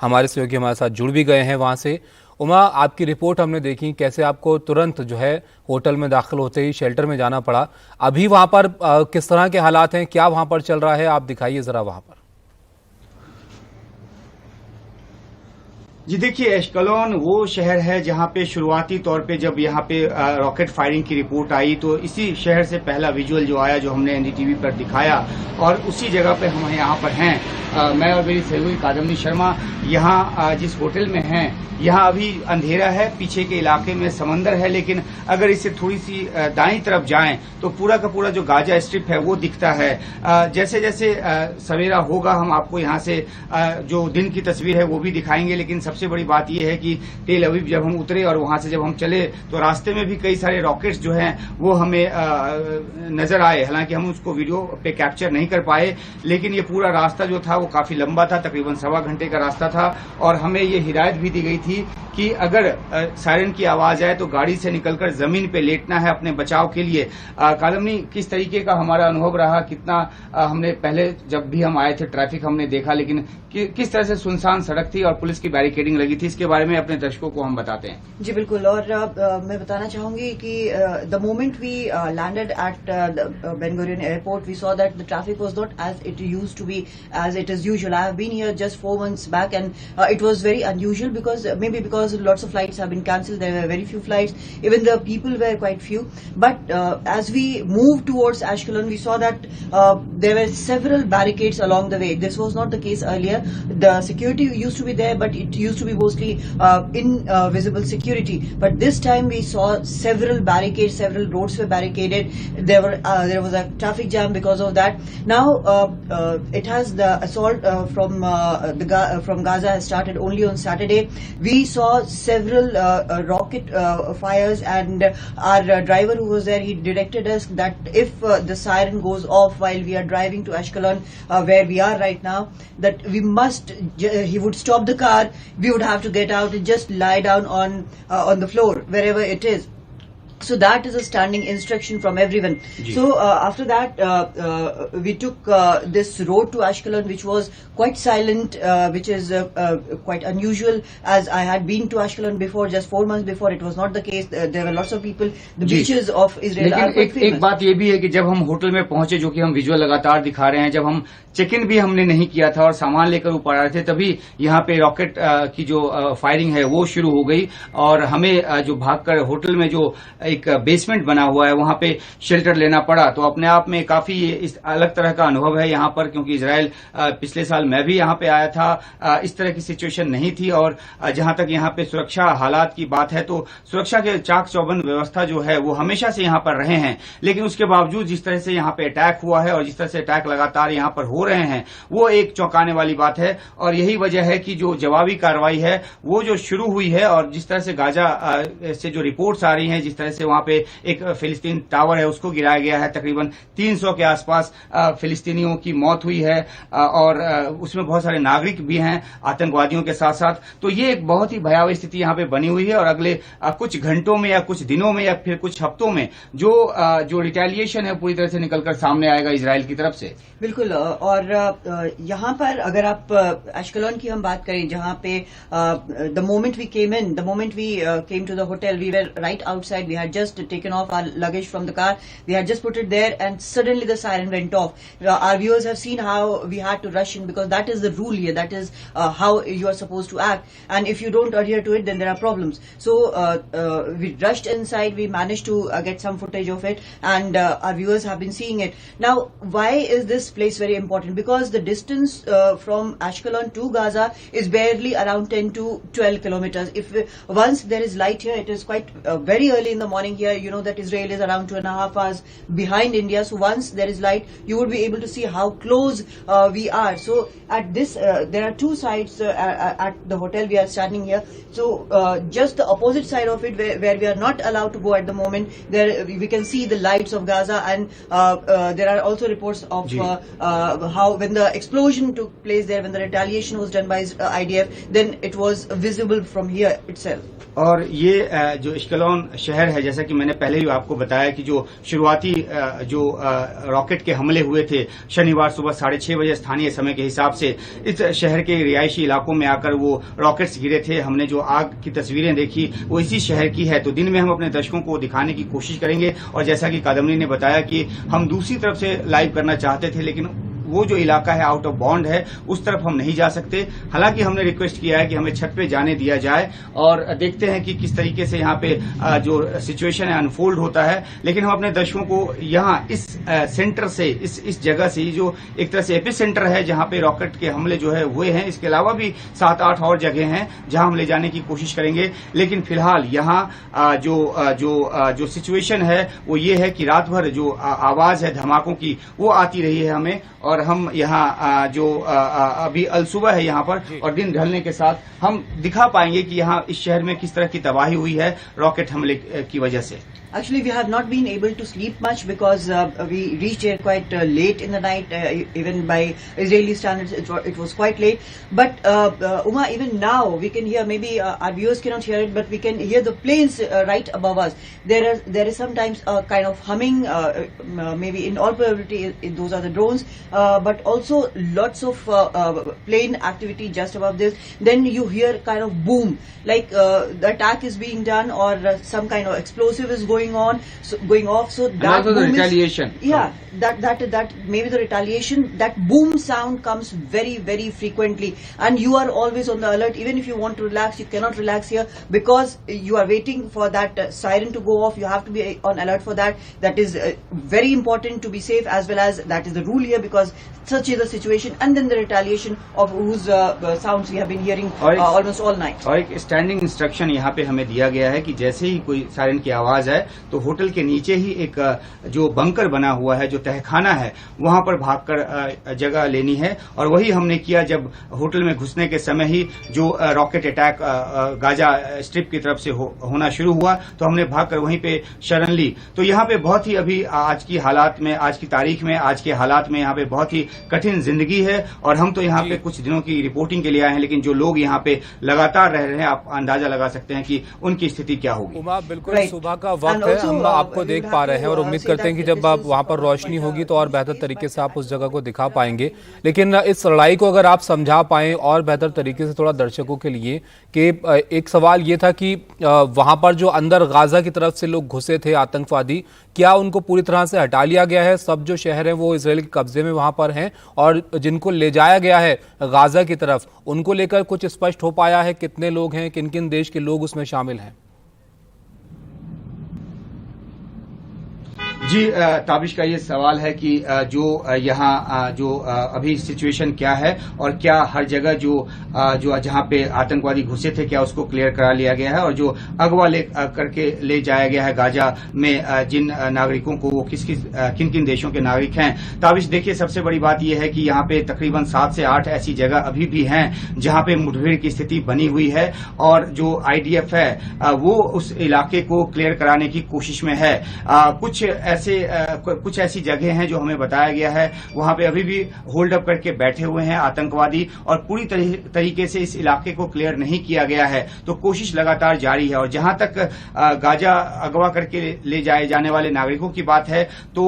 हमारे सहयोगी हमारे साथ जुड़ भी गए हैं वहाँ से। उमा, आपकी रिपोर्ट हमने देखी, कैसे आपको तुरंत जो है होटल में दाखिल होते ही शेल्टर में जाना पड़ा। अभी वहाँ पर किस तरह के हालात हैं, क्या वहाँ पर चल रहा है, आप दिखाइए ज़रा वहाँ पर। जी देखिए, एशकलोन वो शहर है जहां पे शुरुआती तौर पे जब यहाँ पे रॉकेट फायरिंग की रिपोर्ट आई तो इसी शहर से पहला विजुअल जो आया, जो हमने एनडीटीवी पर दिखाया, और उसी जगह पे हम यहाँ पर हैं। मैं और मेरी सहयोगी कादम्बरी शर्मा यहाँ जिस होटल में हैं, यहाँ अभी अंधेरा है, पीछे के इलाके में समंदर है, लेकिन अगर इससे थोड़ी सी दाईं तरफ जाएं तो पूरा का पूरा जो गाजा स्ट्रिप है वो दिखता है। जैसे जैसे सवेरा होगा हम आपको यहाँ से जो दिन की तस्वीर है वो भी दिखाएंगे, लेकिन सबसे बड़ी बात यह है कि तेल अवीव जब हम उतरे और वहां से जब हम चले तो रास्ते में भी कई सारे रॉकेट्स जो हैं वो हमें नजर आए। हालांकि हम उसको वीडियो पे कैप्चर नहीं कर पाए, लेकिन ये पूरा रास्ता जो था वो काफी लंबा था, तकरीबन 1.25 घंटे का रास्ता था, और हमें ये हिदायत भी दी गई थी कि अगर सायरन की आवाज आए तो गाड़ी से निकलकर जमीन पे लेटना है अपने बचाव के लिए। कादम्बरी, किस तरीके का हमारा अनुभव रहा, कितना हमने पहले जब भी हम आए थे ट्रैफिक हमने देखा, लेकिन किस तरह से सुनसान सड़क थी और पुलिस की बैरिकेडिंग लगी थी, इसके बारे में अपने दर्शकों को हम बताते हैं। जी बिल्कुल, और मैं बताना चाहूंगी कि the moment we landed at Ben Gurion airport we saw that the traffic was not as it used to be, as it is usual. I have been here just 4 months back and it was very unusual because maybe because lots of flights have been cancelled, there were very few flights, even the people were quite few, but as we moved towards Ashkelon we saw that there were several barricades along the way. This was not the case earlier. The security used to be there, but it used to be mostly invisible security, but this time we saw several barricades, several roads were barricaded. There was a traffic jam because of that. Now it has the assault from Gaza has started only on Saturday. We saw several rocket fires, and our driver who was there, he directed us that if the siren goes off while we are driving to Ashkelon, where we are right now, that we must, he would stop the car, we would have to get out and just lie down on the floor wherever it is. So that is a standing instruction from everyone. So after that we took this road to Ashkelon, which was quite silent, which is quite unusual, as I had been to Ashkelon before, just 4 months before. It was not the case. There were lots of people. The beaches of Israel are quite famous. एक बात ये भी है कि जब हम hotel में पहुंचे, जो कि हम विजुअल लगातार दिखा रहे हैं, जब हम चेक इन भी हमने नहीं किया था और सामान लेकर ऊपर आ रहे थे, तभी यहाँ पे रॉकेट की जो फायरिंग है वो शुरू हो गई, और हमें जो भागकर होटल में जो एक बेसमेंट बना हुआ है वहां पे शेल्टर लेना पड़ा। तो अपने आप में काफी इस अलग तरह का अनुभव है यहाँ पर, क्योंकि इजराइल पिछले साल मैं भी यहाँ पे आया था, इस तरह की सिचुएशन नहीं थी। और जहां तक यहाँ पे सुरक्षा हालात की बात है तो सुरक्षा के चाक चौबंद व्यवस्था जो है वो हमेशा से यहाँ पर रहे हैं, लेकिन उसके बावजूद जिस तरह से यहाँ पे अटैक हुआ है और जिस तरह से अटैक लगातार यहाँ पर हो रहे हैं, वो एक चौंकाने वाली बात है। और यही वजह है कि जो जवाबी कार्रवाई है वो जो शुरू हुई है, और जिस तरह से गाजा से जो रिपोर्ट्स आ रही हैं, जिस तरह से वहां पे एक फिलिस्तीन टावर है उसको गिराया गया है, तकरीबन 300 के आसपास फिलिस्तीनियों की मौत हुई है, और उसमें बहुत सारे नागरिक भी हैं आतंकवादियों के साथ साथ। तो ये एक बहुत ही भयावह स्थिति यहाँ पे बनी हुई है, और अगले कुछ घंटों में या कुछ दिनों में या फिर कुछ हफ्तों में जो रिटेलिएशन है पूरी तरह से निकलकर सामने आएगा इजराइल की तरफ से। बिल्कुल, और यहाँ पर अगर आप एशकेलॉन की हम बात करें, जहाँ पे the moment we came to the hotel, we were right outside, we had just taken off our luggage from the car, we had just put it there, and suddenly the siren went off. Our viewers have seen how we had to rush in, because that is the rule here, that is how you are supposed to act, and if you don't adhere to it then there are problems. So we rushed inside, we managed to get some footage of it, and our viewers have been seeing it. Now why is this place very important? Because the distance from Ashkelon to Gaza is barely around 10 to 12 kilometers. If once there is light here, it is quite very early in the morning here. You know that Israel is around 2.5 hours behind India, so once there is light you would be able to see how close we are. So at this there are two sides at the hotel we are standing here. So just the opposite side of it, where we are not allowed to go at the moment, there we can see the lights of Gaza, and there are also reports of how when the explosion took place there, when the retaliation was done by IDF, then it was visible from here itself. और ये जो एशकेलॉन शहर है जैसा कि मैंने पहले ही आपको बताया कि जो शुरुआती रॉकेट के हमले हुए थे शनिवार सुबह 6:30 बजे स्थानीय समय के हिसाब से इस शहर के रिहायशी इलाकों में आकर वो रॉकेट्स गिरे थे। हमने जो आग की तस्वीरें देखी वो इसी शहर की है। तो दिन में हम अपने दर्शकों को दिखाने की कोशिश करेंगे और जैसा कि कादम्बनी ने बताया कि हम दूसरी तरफ से लाइव करना चाहते थे, लेकिन वो जो इलाका है आउट ऑफ बाउंड है, उस तरफ हम नहीं जा सकते। हालांकि हमने रिक्वेस्ट किया है कि हमें छत पे जाने दिया जाए और देखते हैं कि किस तरीके से यहाँ पे जो सिचुएशन है अनफोल्ड होता है। लेकिन हम अपने दर्शकों को यहाँ इस सेंटर से इस जगह से जो एक तरह से एपिसेंटर है जहाँ पे रॉकेट के हमले जो है हुए हैं, इसके अलावा भी 7-8 और जगह हैं जहाँ हम ले जाने की कोशिश करेंगे। लेकिन फिलहाल यहाँ जो सिचुएशन है वो ये है कि रात भर जो आवाज है धमाकों की वो आती रही है हमें, और हम यहाँ अभी अलसुबह है यहाँ पर और दिन ढलने के साथ हम दिखा पाएंगे कि यहाँ इस शहर में किस तरह की तबाही हुई है रॉकेट हमले की वजह से। Actually, we have not been able to sleep much because we reached here quite late in the night. Even by Israeli standards, it was quite late. But Uma, even now we can hear. Maybe our viewers cannot hear it, but we can hear the planes right above us. There is sometimes a kind of humming. Maybe in all probability, those are the drones. But also lots of plane activity just above this. Then you hear kind of boom, like the attack is being done or some kind of explosive is going off. So that and also the retaliation. That maybe the retaliation, that boom sound comes very, very frequently, and you are always on the alert. Even if you want to relax, you cannot relax here because you are waiting for that siren to go off. You have to be on alert for that. That is very important to be safe, as well as that is the rule here, because such is the situation. And then the retaliation of whose sounds we have been hearing almost all night. और एक standing instruction यहाँ पे हमें दिया गया है कि जैसे ही कोई सायरन की आवाज है तो होटल के नीचे ही एक जो बंकर बना हुआ है, जो तहखाना है, वहां पर भागकर जगह लेनी है। और वही हमने किया जब होटल में घुसने के समय ही जो रॉकेट अटैक गाजा स्ट्रिप की तरफ से होना शुरू हुआ तो हमने भागकर वहीं पे शरण ली। तो यहाँ पे बहुत ही अभी आज की हालात में, आज की तारीख में, आज के हालात में यहाँ पे बहुत ही कठिन जिंदगी है। और हम तो यहाँ पे कुछ दिनों की रिपोर्टिंग के लिए आए हैं, लेकिन जो लोग यहाँ पे लगातार रह रहे हैं, आप अंदाजा लगा सकते हैं कि उनकी स्थिति क्या होगी। उमा, बिल्कुल सुबह का वक्त है, हम आपको देख पा रहे हैं और उम्मीद करते हैं कि जब आप वहां पर रोशनी होगी तो और बेहतर तरीके से आप उस जगह को दिखा पाएंगे। लेकिन इस लड़ाई को अगर आप समझा पाएं और बेहतर तरीके से थोड़ा दर्शकों के लिए, कि एक सवाल ये था कि वहां पर जो अंदर गाजा की तरफ से लोग घुसे थे आतंकवादी, क्या उनको पूरी तरह से हटा लिया गया है? सब जो शहर है वो इजराइल के कब्जे में वहां पर हैं, और जिनको ले जाया गया है गाजा की तरफ, उनको लेकर कुछ स्पष्ट हो पाया है? कितने लोग हैं, किन किन देश के लोग उसमें शामिल हैं? जी, ताबिश का ये सवाल है कि जो यहाँ जो अभी सिचुएशन क्या है और क्या हर जगह जो जहाँ पे आतंकवादी घुसे थे क्या उसको क्लियर करा लिया गया है, और जो अगवा करके ले जाया गया है गाजा में जिन नागरिकों को, वो किन किन देशों के नागरिक हैं। ताबिश देखिए, सबसे बड़ी बात यह है कि यहाँ पे तकरीबन 7 से 8 ऐसी जगह अभी भी हैं जहाँ पे मुठभेड़ की स्थिति बनी हुई है, और जो आईडीएफ है वो उस इलाके को क्लियर कराने की कोशिश में है। कुछ ऐसी जगह हैं जो हमें बताया गया है वहां पे अभी भी होल्ड अप करके बैठे हुए हैं आतंकवादी, और पूरी तरीके से इस इलाके को क्लियर नहीं किया गया है। तो कोशिश लगातार जारी है। और जहां तक गाजा अगवा करके ले जाए जाने वाले नागरिकों की बात है तो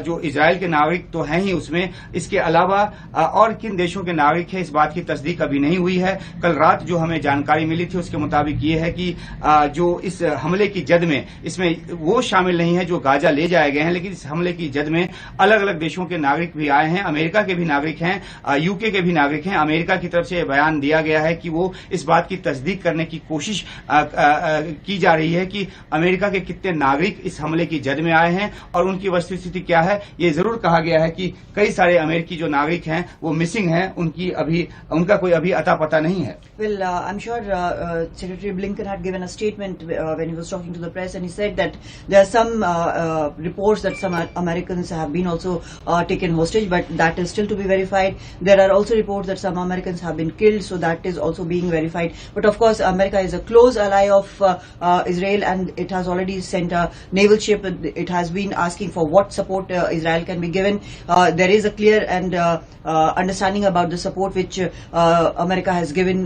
जो इजराइल के नागरिक तो हैं ही उसमें, इसके अलावा और किन देशों के नागरिक हैं इस बात की तस्दीक अभी नहीं हुई है। कल रात जो हमें जानकारी मिली थी उसके मुताबिक ये है कि जो इस हमले की जद में, इसमें वो शामिल नहीं है जो गाजा ले जाए गए हैं, लेकिन इस हमले की जद में अलग अलग देशों के नागरिक भी आए हैं। अमेरिका के भी नागरिक हैं, यूके के भी नागरिक हैं। अमेरिका की तरफ से बयान दिया गया है कि वो इस बात की तस्दीक करने की कोशिश की जा रही है कि अमेरिका के कितने नागरिक इस हमले की जद में आए हैं और उनकी वस्तुस्थिति क्या है। ये जरूर कहा गया है कि कई सारे अमेरिकी जो नागरिक हैं वो मिसिंग हैं, उनका कोई अभी अता पता नहीं है। Well, I'm sure Secretary Blinken had given a statement when he was talking to the press, and he said that there are some reports reports that some Americans have been also taken hostage, but that is still to be verified. There are also reports that some Americans have been killed, so that is also being verified. But of course, America is a close ally of Israel, and it has already sent a naval ship. It has been asking for what support Israel can be given. There is a clear and understanding about the support which America has been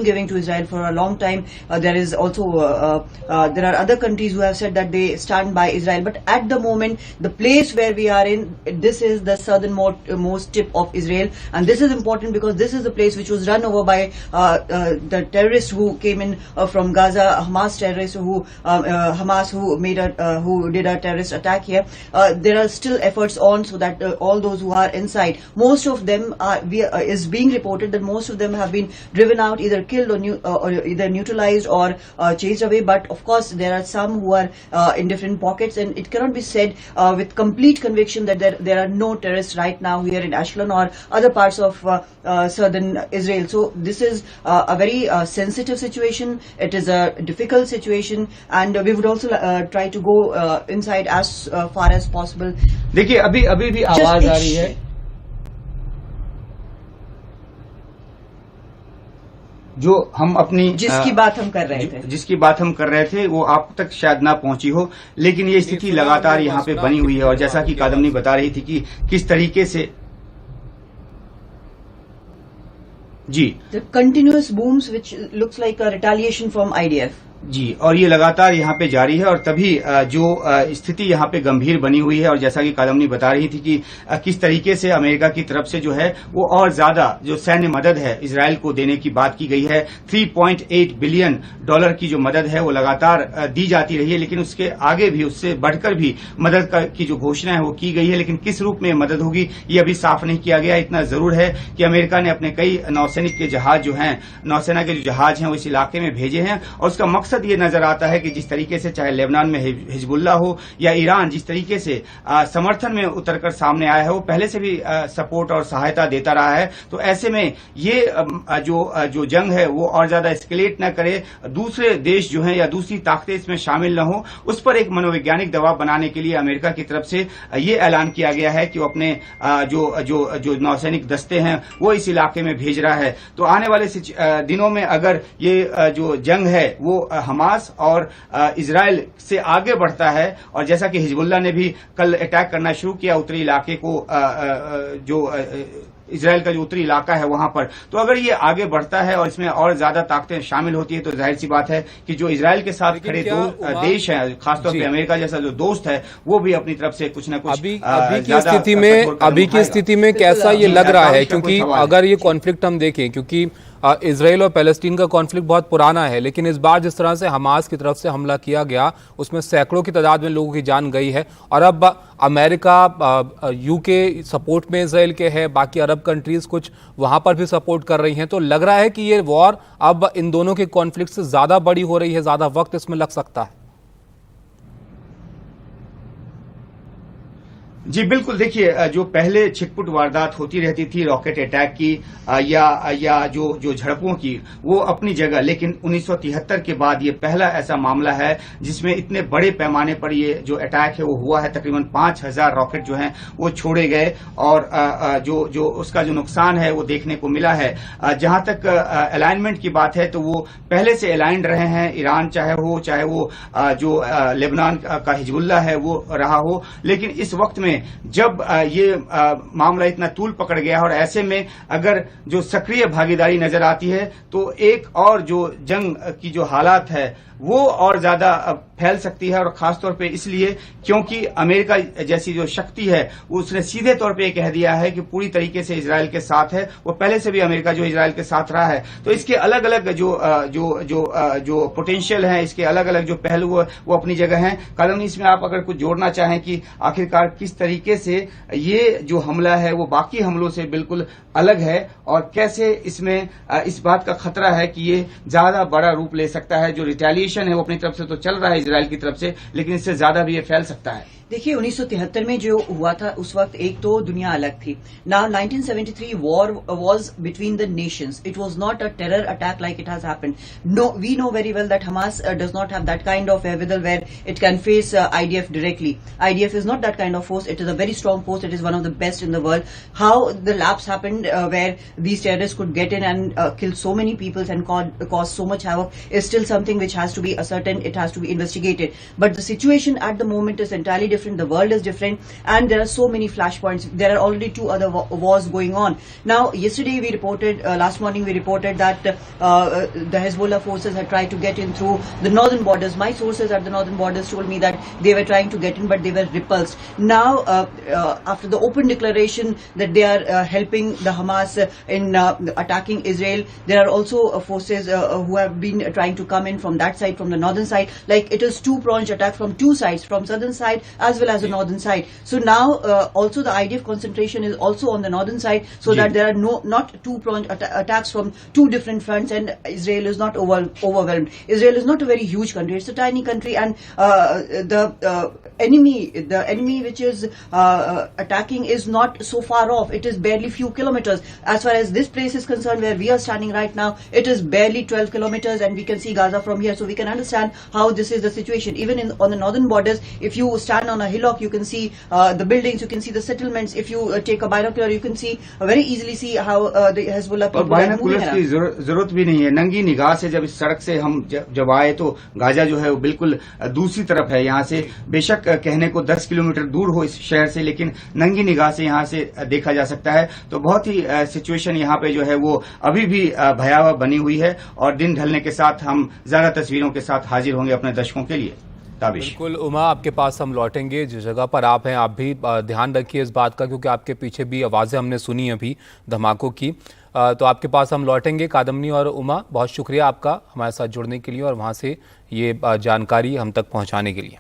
giving to Israel for a long time. There is also there are other countries who have said that they stand by Israel, but at the moment, the place where we are in, this is the southernmost tip of Israel, and this is important because this is the place which was run over by the terrorists who came in from Gaza, Hamas terrorists who did a terrorist attack here. There are still efforts on so that all those who are inside, most of them is being reported that most of them have been driven out, either killed or either neutralized or chased away. But of course, there are some who are in different pockets, and it cannot be said with complete conviction that there are no terrorists right now here in Ashkelon or other parts of southern Israel. So this is a very sensitive situation. It is a difficult situation, and we would also try to go inside as far as possible. देखिए अभी भी आवाज आ रही है जो हम अपनी जिसकी बात हम कर रहे थे वो आप तक शायद ना पहुंची हो, लेकिन ये स्थिति लगातार यहाँ पे बनी हुई है। और जैसा कि कादम्बनी बता रही थी कि किस तरीके से जी continuous booms which looks like a retaliation from IDF जी, और ये लगातार यहाँ पे जारी है। और तभी जो स्थिति यहाँ पे गंभीर बनी हुई है, और जैसा कि कादम्बनी बता रही थी कि किस तरीके से अमेरिका की तरफ से जो है वो और ज्यादा जो सैन्य मदद है इजराइल को देने की बात की गई है। 3.8 बिलियन डॉलर की जो मदद है वो लगातार दी जाती रही है, लेकिन उसके आगे भी, उससे बढ़कर भी मदद की जो घोषणा है वो की गई है। लेकिन किस रूप में मदद होगी ये अभी साफ नहीं किया गया। इतना जरूर है कि अमेरिका ने अपने कई नौसैनिक के जहाज जो हैं, नौसेना के जो जहाज हैं वो इस इलाके में भेजे हैं, और उसका मकसद ये नजर आता है कि जिस तरीके से चाहे लेबनान में हिजबुल्लाह हो या ईरान जिस तरीके से समर्थन में उतरकर सामने आया है, वो पहले से भी सपोर्ट और सहायता देता रहा है। तो ऐसे में ये जो जंग है वो और ज्यादा एस्केलेट न करे, दूसरे देश जो हैं या दूसरी ताकतें इसमें शामिल न हो, उस पर एक मनोवैज्ञानिक दबाव बनाने के लिए अमेरिका की तरफ से ये ऐलान किया गया है कि वो अपने जो नौसैनिक दस्ते हैं वो इस इलाके में भेज रहा है। तो आने वाले दिनों में अगर ये जो जंग है वो हमास और इजराइल से आगे बढ़ता है, और जैसा कि हिजबुल्लाह ने भी कल अटैक करना शुरू किया उत्तरी इलाके को, जो इजराइल का जो उत्तरी इलाका है वहां पर, तो अगर ये आगे बढ़ता है और इसमें और ज्यादा ताकतें शामिल होती है तो जाहिर सी बात है कि जो इजराइल के साथ खड़े दो देश हैं, खासतौर पे अमेरिका जैसा जो दोस्त है, वो भी अपनी तरफ से कुछ न कुछ अभी की स्थिति में कैसा ये लग रहा है, क्योंकि अगर ये कॉन्फ्लिक्ट हम देखें, क्योंकि इजराइल और पैलेस्टीन का कॉन्फ्लिक्ट बहुत पुराना है, लेकिन इस बार जिस तरह से हमास की तरफ से हमला किया गया उसमें सैकड़ों की तादाद में लोगों की जान गई है, और अब अमेरिका यूके सपोर्ट में इजराइल के है, बाकी अरब कंट्रीज कुछ वहां पर भी सपोर्ट कर रही हैं, तो लग रहा है कि ये वॉर अब इन दोनों के कॉन्फ्लिक्ट से ज्यादा बड़ी हो रही है, ज्यादा वक्त इसमें लग सकता है। जी बिल्कुल, देखिए जो पहले छिटपुट वारदात होती रहती थी रॉकेट अटैक की या जो झड़पों की, वो अपनी जगह, लेकिन 1973 के बाद ये पहला ऐसा मामला है जिसमें इतने बड़े पैमाने पर ये जो अटैक है वो हुआ है। तकरीबन 5000 रॉकेट जो हैं वो छोड़े गए, और जो उसका जो नुकसान है वो देखने को मिला है। जहां तक अलाइनमेंट की बात है तो वो पहले से अलाइंड रहे हैं, ईरान चाहे वो जो लेबनान का हिजबुल्लाह है वो रहा हो, लेकिन इस वक्त में जब ये मामला इतना तूल पकड़ गया और ऐसे में अगर जो सक्रिय भागीदारी नजर आती है तो एक और जो जंग की जो हालात है वो और ज्यादा फैल सकती है, और खासतौर पे इसलिए क्योंकि अमेरिका जैसी जो शक्ति है उसने सीधे तौर पे कह दिया है कि पूरी तरीके से इजराइल के साथ है। वो पहले से भी अमेरिका जो इजराइल के साथ रहा है, तो इसके अलग अलग जो पोटेंशियल है, इसके अलग अलग जो पहलू वो अपनी जगह हैं। कादम्बनी, इसमें आप अगर कुछ जोड़ना चाहें कि आखिरकार किस तरीके से ये जो हमला है वो बाकी हमलों से बिल्कुल अलग है, और कैसे इसमें इस बात का खतरा है कि ये ज्यादा बड़ा रूप ले सकता है। जो रिटेलिएशन है वो अपनी तरफ से तो चल रहा है इजराइल की तरफ से, लेकिन इससे ज्यादा भी ये फैल सकता है। देखिए 1973 में जो हुआ था उस वक्त एक तो दुनिया अलग थी. Now 1973 war was between the nations. It was not a terror attack like it has happened. No, we know very well that Hamas does not have that kind of wherewithal where it can face IDF directly. IDF is not that kind of force. It is a very strong force. It is one of the best in the world. How the lapse happened where these terrorists could get in and kill so many people and cause so much havoc is still something which has to be ascertained. It has to be investigated. But the situation at the moment is entirely different. The world is different, and there are so many flashpoints. There are already two other wars going on. Now, yesterday we reported, last morning we reported that the Hezbollah forces had tried to get in through the northern borders. My sources at the northern borders told me that they were trying to get in, but they were repulsed. Now, after the open declaration that they are helping the Hamas in attacking Israel, there are also forces who have been trying to come in from that side, from the northern side. Like it is two-pronged attack from two sides, from southern side as well as the northern side. So now also the IDF concentration is also on the northern side, so that there are not two-pronged attacks from two different fronts, and Israel is not overwhelmed. Israel is not a very huge country; it's a tiny country, and the enemy which is attacking is not so far off. It is barely few kilometers. As far as this place is concerned, where we are standing right now, it is barely 12 kilometers, and we can see Gaza from here, so we can understand how this is the situation. Even on the northern borders, if you stand on a hillock, you can see the buildings, you can see the settlements. If you take a binocular, you can see very easily see how the Hezbollah people are moving around. की जरूरत भी नहीं है. नंगी निगाह से जब इस सड़क से हम जब आए तो गाजा जो है वो बिल्कुल दूसरी तरफ है. यहाँ से बेशक कहने को 10 किलोमीटर दूर हो इस शहर से, लेकिन नंगी निगाह से यहाँ से देखा जा सकता है. तो बहुत ही सिचुएशन यहाँ पे जो है वो अभी भी भयावह बनी हुई है, और दिन ढलने के साथ हम ज्यादा तस्वीरों के साथ हाजिर होंगे अपने दर्शकों के लिए. बिल्कुल उमा, आपके पास हम लौटेंगे. जिस जगह पर आप हैं आप भी ध्यान रखिए इस बात का, क्योंकि आपके पीछे भी आवाज़ें हमने सुनी अभी धमाकों की. तो आपके पास हम लौटेंगे. कादम्बनी और उमा, बहुत शुक्रिया आपका हमारे साथ जुड़ने के लिए और वहाँ से ये जानकारी हम तक पहुँचाने के लिए.